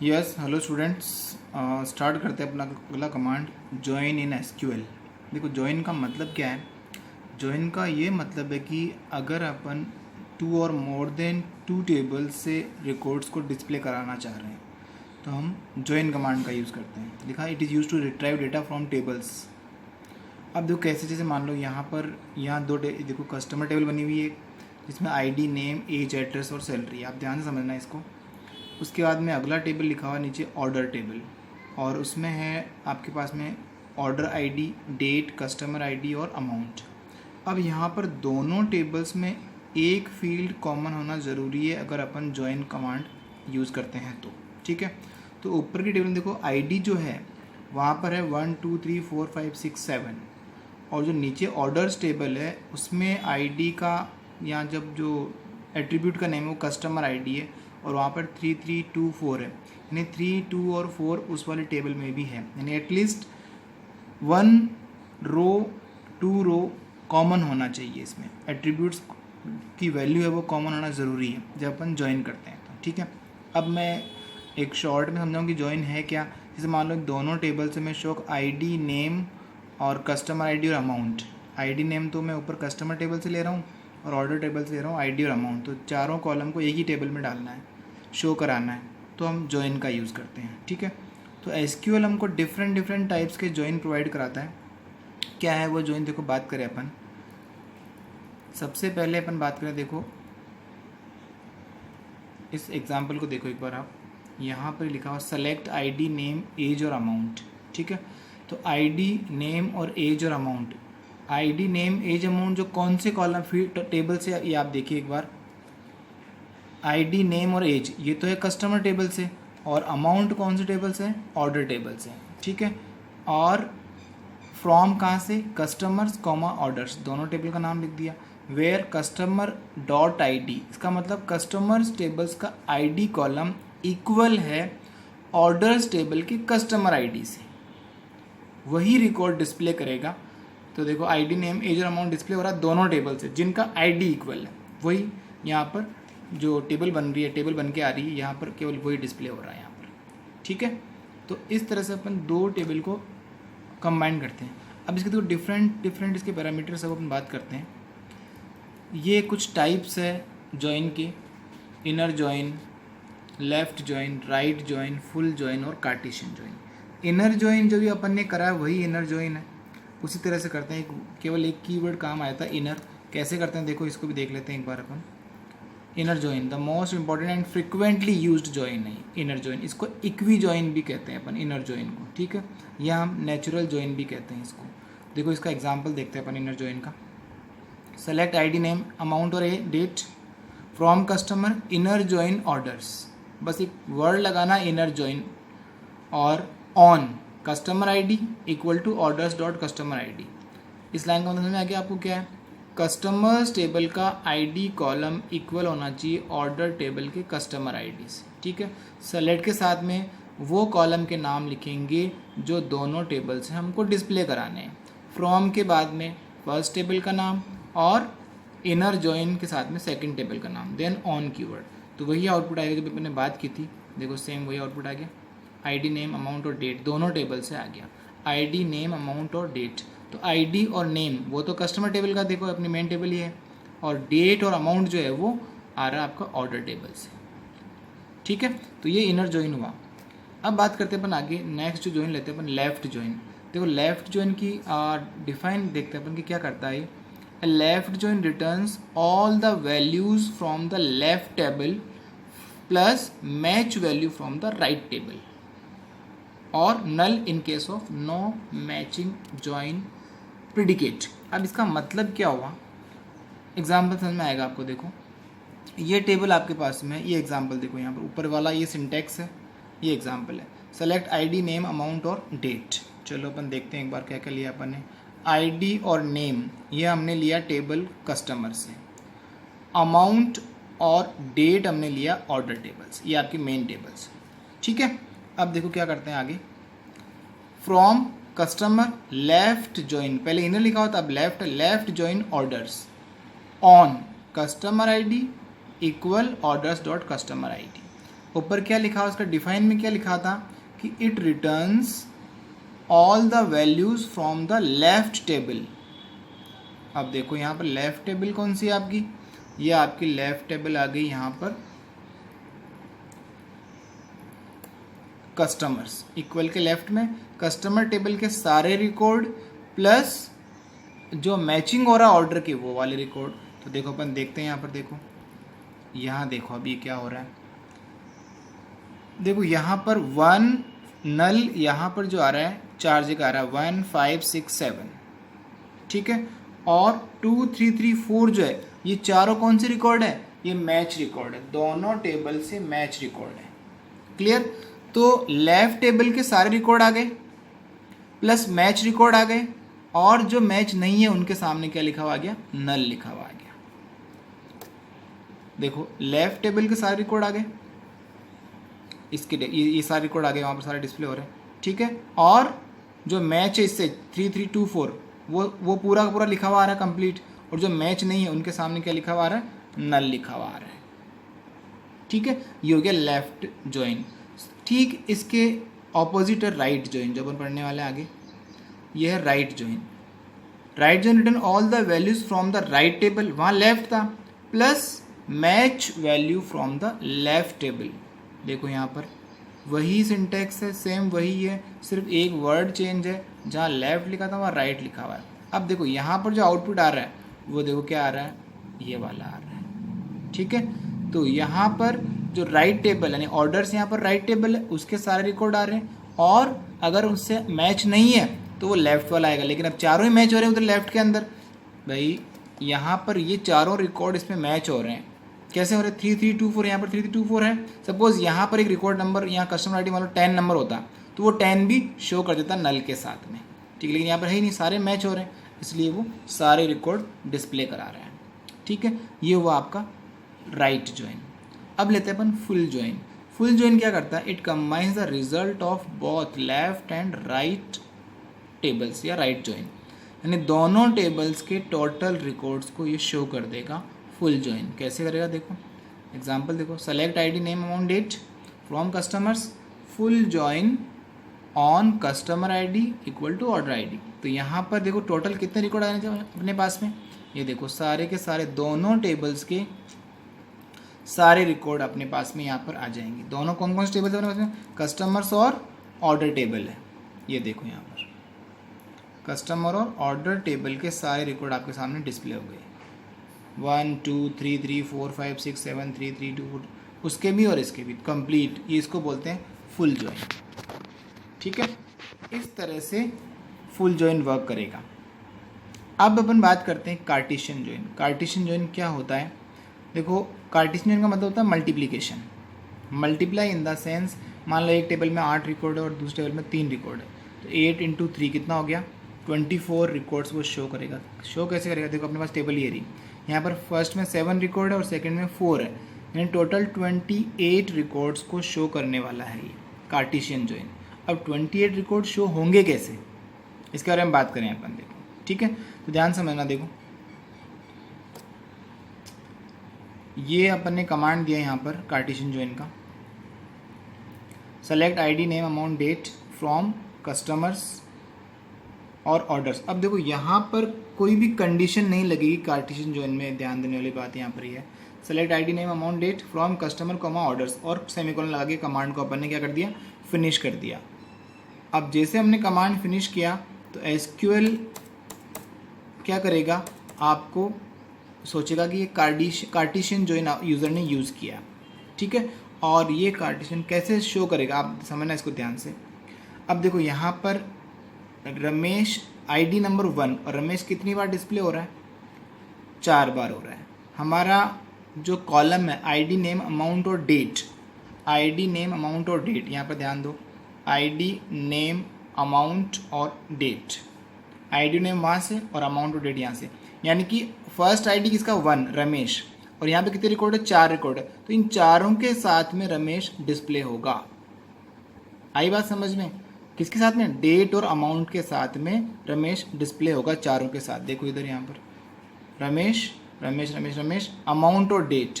Yes hello students, start करते हैं अपना अगला कमांड ज्वाइन इन एसक्यूएल। देखो ज्वाइन का मतलब क्या है। ज्वाइन का ये मतलब है कि अगर अपन टू और मोर देन टू टेबल्स से रिकॉर्ड्स को डिस्प्ले कराना चाह रहे हैं तो हम ज्वाइन कमांड का यूज़ करते हैं। लिखा it is use to retrieve data from tables. अब देखो कैसे, जैसे मान लो यहाँ देखो कस्टमर टेबल बनी हुई है जिसमें आईडी, नेम, एज, एड्रेस और सैलरी। आप ध्यान से समझना इसको। उसके बाद में अगला टेबल लिखा हुआ नीचे ऑर्डर टेबल, और उसमें है आपके पास में order ID, date, customer ID और अमाउंट। अब यहाँ पर दोनों टेबल्स में एक फील्ड कॉमन होना ज़रूरी है अगर अपन ज्वाइन कमांड यूज़ करते हैं तो। ठीक है, तो ऊपर की टेबल में देखो आईडी जो है वहाँ पर है 1 2 3 4 5 6 7, और जो नीचे ऑर्डर्स टेबल है उसमें आईडी का यहाँ जब जो एट्रीब्यूट का नेम है वो कस्टमर आईडी है, और वहाँ पर 3 3 2 4 है, यानी 3 2 और 4 उस वाले टेबल में भी है। यानी एटलीस्ट 1 रो 2 रो कॉमन होना चाहिए। इसमें एट्रीब्यूट्स की वैल्यू है वो कॉमन होना ज़रूरी है जब अपन ज्वाइन करते हैं तो। ठीक है, अब मैं एक शॉर्ट में समझाऊँ कि ज्वाइन है क्या। जैसे मान लो दोनों टेबल से मैं शो आईडी, नेम और कस्टमर आईडी और अमाउंट। आईडी नेम तो मैं ऊपर कस्टमर टेबल से ले रहा हूँ और ऑर्डर टेबल से ले रहा हूँ आईडी और अमाउंट, तो चारों कॉलम को एक ही टेबल में डालना है, शो कराना है, तो हम ज्वाइन का यूज़ करते हैं। ठीक है, तो एसक्यूएल हमको डिफरेंट टाइप्स के ज्वाइन प्रोवाइड कराता है। क्या है वो ज्वाइन, देखो बात करें अपन। सबसे पहले अपन बात करें, देखो इस एग्जांपल को देखो एक बार आप। यहाँ पर लिखा हुआ सेलेक्ट आईडी, नेम, एज और अमाउंट। ठीक है, तो आईडी, नेम और एज और amount. ID, name, age, amount जो कौन से कॉलम फील्ड टेबल से, ये आप देखिए एक बार। आईडी, नेम और एज ये तो है कस्टमर टेबल से, और अमाउंट कौन से टेबल से, ऑर्डर टेबल से। ठीक है, और फ्रॉम कहाँ से, कस्टमर्स कॉमा ऑर्डर्स, दोनों टेबल का नाम लिख दिया। वेयर कस्टमर डॉट आईडी, इसका मतलब कस्टमर्स टेबल्स का आईडी कॉलम इक्वल है ऑर्डर्स टेबल के कस्टमर आईडी से, वही रिकॉर्ड डिस्प्ले करेगा। तो देखो आईडी, नेम, एज और अमाउंट डिस्प्ले हो रहा है दोनों टेबल से जिनका आईडी इक्वल है, वही यहाँ पर जो टेबल बन रही है, टेबल बन के आ रही है, यहाँ पर केवल वही डिस्प्ले हो रहा है यहाँ पर। ठीक है, तो इस तरह से अपन दो टेबल को कंबाइन करते हैं। अब इसके देखो डिफरेंट इसके पैरामीटर सब अपन बात करते हैं। ये कुछ टाइप्स है ज्वाइन के, inner join, left join, right join, full join और कार्टेशियन ज्वाइन। इनर ज्वाइन जो भी अपन ने करा है वही इनर ज्वाइन है, उसी तरह से करते हैं। केवल एक कीवर्ड काम आया था इनर, कैसे करते हैं देखो, इसको भी देख लेते हैं एक बार अपन। Inner join the most important and frequently used join है इनर ज्वाइन। इसको इक्वी ज्वाइन भी कहते हैं अपन इनर ज्वाइन को। ठीक है, या हम नेचुरल ज्वाइन भी कहते हैं इसको। देखो इसका एग्जांपल देखते हैं अपन इनर ज्वाइन का। सेलेक्ट आईडी, नेम, अमाउंट और date from customer, inner join orders. बस एक वर्ड लगाना इनर ज्वाइन, और on customer ID equal to orders dot customer ID. इस लाइन का मतलब समझ में आ गया आपको क्या है। कस्टमर्स टेबल का आईडी कॉलम इक्वल होना चाहिए ऑर्डर टेबल के कस्टमर आईडी से। ठीक है, सेलेक्ट के साथ में वो कॉलम के नाम लिखेंगे जो दोनों टेबल से हमको डिस्प्ले कराने हैं। फ्रॉम के बाद में फर्स्ट टेबल का नाम, और इनर ज्वाइन के साथ में सेकंड टेबल का नाम, देन ऑन कीवर्ड। तो वही आउटपुट आएगा जब मैंने बात की थी। देखो सेम वही आउटपुट आ गया। आईडी, नेम, अमाउंट और डेट दोनों टेबल से आ गया। आईडी, नेम, अमाउंट और डेट, तो आईडी और नेम वो तो कस्टमर टेबल का देखो अपनी मेन टेबल ही है, और डेट और अमाउंट जो है वो आ रहा है आपका ऑर्डर टेबल से। ठीक है, तो ये इनर ज्वाइन हुआ। अब बात करते हैं अपन आगे, नेक्स्ट जो ज्वाइन लेते हैं अपन लेफ्ट ज्वाइन। देखो लेफ्ट ज्वाइन की डिफाइन देखते हैं अपन कि क्या करता है। Left join returns all the values from the left table plus match value from the right table, और null in case of no matching join predicate. अब इसका मतलब क्या हुआ, एग्जाम्पल समझ में आएगा आपको। देखो ये टेबल आपके पास में, ये एग्जाम्पल देखो यहाँ पर ऊपर वाला ये सिंटेक्स है, ये एग्जाम्पल है। सेलेक्ट आईडी, नेम, अमाउंट और डेट। चलो अपन देखते हैं एक बार क्या क्या लिया अपन ने। आईडी और नेम ये हमने लिया टेबल कस्टमर से, अमाउंट और डेट हमने लिया ऑर्डर टेबल से, ये आपकी मेन टेबल्स। ठीक है, अब देखो क्या करते हैं आगे। फ्रॉम कस्टमर लेफ्ट ज्वाइन, पहले इनर लिखा होता, अब left join orders on customer ID equal orders dot customer ID. ऊपर क्या लिखा उसका डिफाइन में क्या लिखा था कि it returns all the values from the left table. अब देखो यहाँ पर लेफ्ट टेबल कौन सी है आपकी, ये आपकी लेफ्ट टेबल आ गई यहाँ पर कस्टमर्स, इक्वल के लेफ्ट में कस्टमर टेबल के सारे रिकॉर्ड प्लस जो मैचिंग हो रहा है ऑर्डर के वो वाले रिकॉर्ड। तो देखो अपन देखते हैं यहाँ पर, देखो यहाँ देखो अभी क्या हो रहा है, देखो यहाँ पर 1 नल यहाँ पर जो आ रहा है चार्ज का आ रहा है 1 5 6 7, ठीक है, और 2 3 3 4 जो है ये चारों कौन से रिकॉर्ड है, ये मैच रिकॉर्ड है, दोनों टेबल से मैच रिकॉर्ड है। क्लियर। तो लेफ्ट टेबल के सारे रिकॉर्ड आ गए प्लस मैच रिकॉर्ड आ गए, और जो मैच नहीं है उनके सामने क्या लिखा हुआ आ गया, नल लिखा हुआ आ गया। देखो लेफ्ट टेबल के सारे रिकॉर्ड आ गए, इसके ये सारे रिकॉर्ड आ गए, वहाँ पर सारे डिस्प्ले हो रहे हैं, ठीक है, और जो मैच है इससे 3 3 2 4 वो पूरा का पूरा लिखा हुआ आ रहा है कंप्लीट, और जो मैच नहीं है उनके सामने क्या लिखा हुआ आ रहा है, नल लिखा हुआ आ रहा है, ठीक है। ये हो गया लेफ्ट ज्वाइन। ठीक इसके ऑपोजिट है राइट ज्वाइन, जो अपन पढ़ने वाले आगे, ये है right join. Right join return all the values from the right table, वहाँ लेफ्ट था, plus match value from the left table. देखो यहाँ पर वही सिंटेक्स है, सेम वही है, सिर्फ एक वर्ड चेंज है, जहाँ लेफ्ट लिखा था वहाँ राइट लिखा हुआ है। अब देखो यहाँ पर जो आउटपुट आ रहा है वो देखो क्या आ रहा है, ये वाला आ रहा है, ठीक है। तो यहाँ पर जो राइट टेबल यानी ऑर्डर्स यहाँ पर राइट टेबल है उसके सारे रिकॉर्ड आ रहे हैं, और अगर उससे मैच नहीं है तो वो लेफ्ट वाला आएगा, लेकिन अब चारों ही मैच हो रहे हैं उधर लेफ्ट के अंदर। भाई यहाँ पर ये चारों रिकॉर्ड इसमें मैच हो रहे हैं, कैसे हो रहे हैं, 3 3 2 4, यहाँ पर 3 3 2 4 है। सपोज यहाँ पर एक रिकॉर्ड नंबर, यहाँ कस्टमर आईडी मान लो 10 नंबर होता तो वो 10 भी शो कर देता नल के साथ में, ठीक है, लेकिन यहाँ पर है ही नहीं, सारे मैच हो रहे हैं, इसलिए वो सारे रिकॉर्ड डिस्प्ले करा रहे हैं, ठीक है। ये हुआ आपका राइट ज्वाइन। अब लेते हैं अपन फुल ज्वाइन। फुल ज्वाइन क्या करता है, it combines the result of both left and right tables या राइट ज्वाइन, यानी दोनों टेबल्स के टोटल रिकॉर्ड्स को ये शो कर देगा फुल ज्वाइन। कैसे करेगा देखो एग्जांपल, देखो select ID name amount date from customers, full join on customer ID equal to order ID. तो यहाँ पर देखो टोटल कितने रिकॉर्ड आने चाहिए अपने पास में, ये देखो सारे के सारे दोनों टेबल्स के सारे रिकॉर्ड अपने पास में यहाँ पर आ जाएंगे। दोनों कौन कौन से टेबल है अपने पास में, कस्टमर्स और ऑर्डर टेबल है, ये देखो यहाँ पर कस्टमर और ऑर्डर टेबल के सारे रिकॉर्ड आपके सामने डिस्प्ले हो गए, 1 2 3 3 4 5 6 7 3 3 2 4, उसके भी और इसके भी कंप्लीट, ये इसको बोलते हैं फुल ज्वाइन, ठीक है। इस तरह से फुल ज्वाइन वर्क करेगा। अब अपन बात करते हैं कार्टेशियन ज्वाइन। कार्टेशियन ज्वाइन क्या होता है, देखो कार्टेशियन ज्वाइन का मतलब होता है multiplication, multiply in the sense मान लो एक टेबल में 8 रिकॉर्ड है और दूसरे टेबल में 3 रिकॉर्ड है, तो 8 × 3 कितना हो गया, 24 रिकॉर्ड्स वो शो करेगा। शो कैसे करेगा, देखो अपने पास टेबल ये रही, यहाँ पर फर्स्ट में 7 रिकॉर्ड है और सेकंड में 4 है, यानी टोटल 28 रिकॉर्ड्स को शो करने वाला है ये कार्टेशियन ज्वाइन। अब 28 रिकॉर्ड शो होंगे कैसे, इसके बारे में बात करें अपन, देखो ठीक है, तो ध्यान समझना। देखो ये अपन ने कमांड दिया यहाँ पर कार्टेशियन ज्वाइन का, select ID name amount date from customers और ऑर्डर्स। अब देखो यहाँ पर कोई भी कंडीशन नहीं लगेगी कार्टेशियन ज्वाइन में, ध्यान देने वाली बात यहाँ पर ये है, select ID name amount date from customer comma orders, और सेमीकोलन लगा के कमांड को अपन ने क्या कर दिया, फिनिश कर दिया। अब जैसे हमने कमांड फिनिश किया तो एसक्यूएल क्या करेगा, आपको सोचेगा कि ये कार्टेशियन ज्वाइन यूज़र ने यूज़ किया, ठीक है, और ये कार्टेशियन कैसे शो करेगा आप समझना इसको ध्यान से। अब देखो यहाँ पर रमेश आईडी नंबर 1 और रमेश कितनी बार डिस्प्ले हो रहा है, 4 बार हो रहा है। हमारा जो कॉलम है आईडी नेम अमाउंट और डेट, आईडी नेम अमाउंट और डेट, यहाँ पर ध्यान दो, आईडी नेम अमाउंट और डेट, आईडी नेम वहाँ से और अमाउंट और डेट यहाँ से, यानी कि फर्स्ट आईडी किसका 1 रमेश, और यहाँ पे कितने रिकॉर्ड है, 4 रिकॉर्ड है, तो इन चारों के साथ में रमेश डिस्प्ले होगा। आई बात समझ में, किसके साथ में, डेट और अमाउंट के साथ में रमेश डिस्प्ले होगा चारों के साथ। देखो इधर यहाँ पर रमेश रमेश रमेश रमेश, अमाउंट और डेट,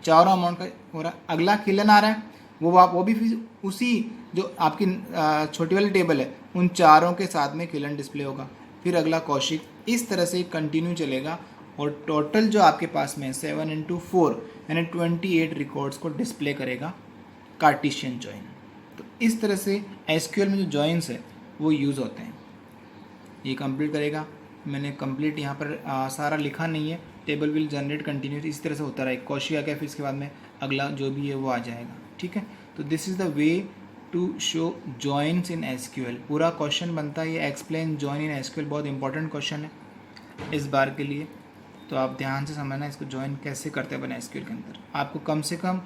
चारों अमाउंट का हो रहा है। अगला किलन आ रहा है, वो भी फिर उसी जो आपकी छोटी वाली टेबल है उन चारों के साथ में किलन डिस्प्ले होगा। फिर अगला कौशिक, इस तरह से कंटिन्यू चलेगा और टोटल जो आपके पास में 7 × 4 यानी 28 रिकॉर्ड्स को डिस्प्ले करेगा कार्टेशियन जॉइन। तो इस तरह से एसक्यूएल में जो जॉइंस है वो यूज़ होते हैं। ये कंप्लीट करेगा, मैंने कंप्लीट यहाँ पर सारा लिखा नहीं है। टेबल विल जनरेट कंटिन्यूस, इस तरह से होता रहा। कौशिक आ गया, फिर इसके बाद में अगला जो भी है वो आ जाएगा। ठीक है, तो this is the way to show joins in SQL. पूरा क्वेश्चन बनता है ये एक्सप्लेन जॉइन इन एसक्यूएल, बहुत इंपॉर्टेंट क्वेश्चन है इस बार के लिए। तो आप ध्यान से समझना इसको जॉइन कैसे करते हैं अपन एसक्यूएल के अंदर। आपको कम से कम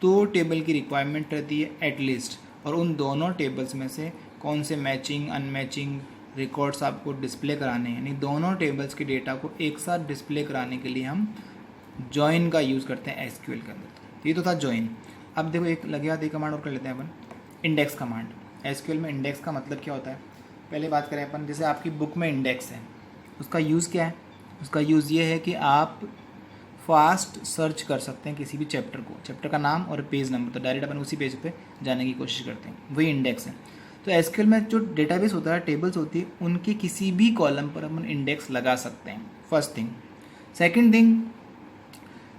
2 टेबल की रिक्वायरमेंट रहती है एटलीस्ट, और उन दोनों टेबल्स में से कौन से मैचिंग अनमैचिंग रिकॉर्ड्स आपको डिस्प्ले कराने हैं, यानी दोनों टेबल्स के डेटा को एक साथ डिस्प्ले कराने के लिए हम जॉइन का यूज़ करते हैं एसक्यूएल के अंदर। ये तो था जॉइन। अब देखो एक लगे हाथ एक कमांड और कर लेते हैं अपन, इंडेक्स कमांड। एसक्यूएल में इंडेक्स का मतलब क्या होता है, पहले बात करें अपन। जैसे आपकी बुक में इंडेक्स है, उसका यूज़ क्या है? उसका यूज़ ये है कि आप फास्ट सर्च कर सकते हैं किसी भी चैप्टर को, चैप्टर का नाम और पेज नंबर, तो डायरेक्ट अपन उसी पेज पे जाने की कोशिश करते हैं, वही इंडेक्स है। तो एसक्यूएल में जो डेटाबेस होता है, टेबल्स होती है, उनके किसी भी कॉलम पर अपन इंडेक्स लगा सकते हैं, फर्स्ट थिंग। सेकंड थिंग,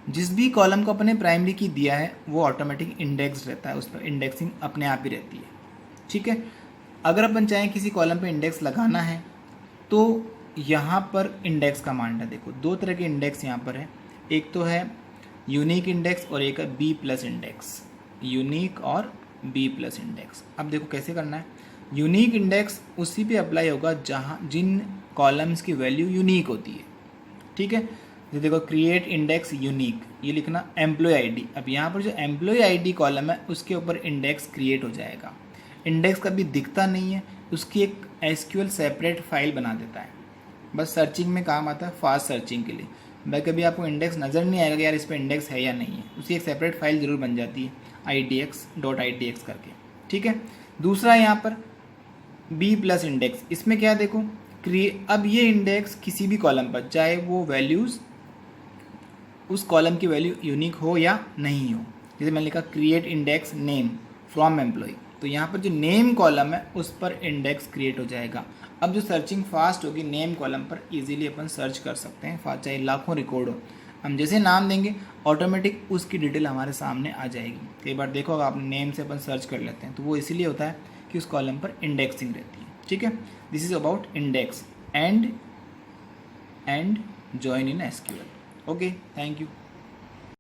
जिस भी कॉलम को अपने प्राइमरी की दिया है वो ऑटोमेटिक इंडेक्स रहता है, उस पर इंडेक्सिंग अपने आप ही रहती है। ठीक है, अगर अपन चाहें किसी कॉलम पे इंडेक्स लगाना है तो यहाँ पर इंडेक्स कमांड है। देखो 2 तरह के इंडेक्स यहाँ पर है, एक तो है यूनिक इंडेक्स और एक है B+ इंडेक्स। यूनिक और B+ इंडेक्स। अब देखो कैसे करना है। यूनिक इंडेक्स उसी पे अप्लाई होगा जहाँ जिन कॉलम्स की वैल्यू यूनिक होती है। ठीक है, तो देखो क्रिएट इंडेक्स यूनिक, ये लिखना एम्प्लॉय आईडी। अब यहाँ पर जो एम्प्लॉय आईडी कॉलम है उसके ऊपर इंडेक्स क्रिएट हो जाएगा। इंडेक्स कभी दिखता नहीं है, उसकी एक एसक्यूएल सेपरेट फाइल बना देता है, बस सर्चिंग में काम आता है, फास्ट सर्चिंग के लिए। भाई कभी आपको इंडेक्स नज़र नहीं आएगा कि यार इस पर इंडेक्स है या नहीं है, उसकी एक सेपरेट फाइल ज़रूर बन जाती है idx.idx करके। ठीक है, दूसरा यहाँ पर B+ इंडेक्स, इसमें क्या देखो अब ये इंडेक्स किसी भी कॉलम पर, चाहे वो वैल्यूज़ उस कॉलम की वैल्यू यूनिक हो या नहीं हो। जैसे मैंने लिखा create index name from employ, तो यहाँ पर जो नेम कॉलम है उस पर इंडेक्स क्रिएट हो जाएगा। अब जो सर्चिंग फास्ट होगी नेम कॉलम पर, इजीली अपन सर्च कर सकते हैं, चाहे लाखों रिकॉर्ड हो। हम जैसे नाम देंगे ऑटोमेटिक उसकी डिटेल हमारे सामने आ जाएगी। कई बार देखो आप नेम से अपन सर्च कर लेते हैं, तो वो इसीलिए होता है कि उस कॉलम पर इंडेक्सिंग रहती है। ठीक है, this is about index and join in SQL. Okay, thank you.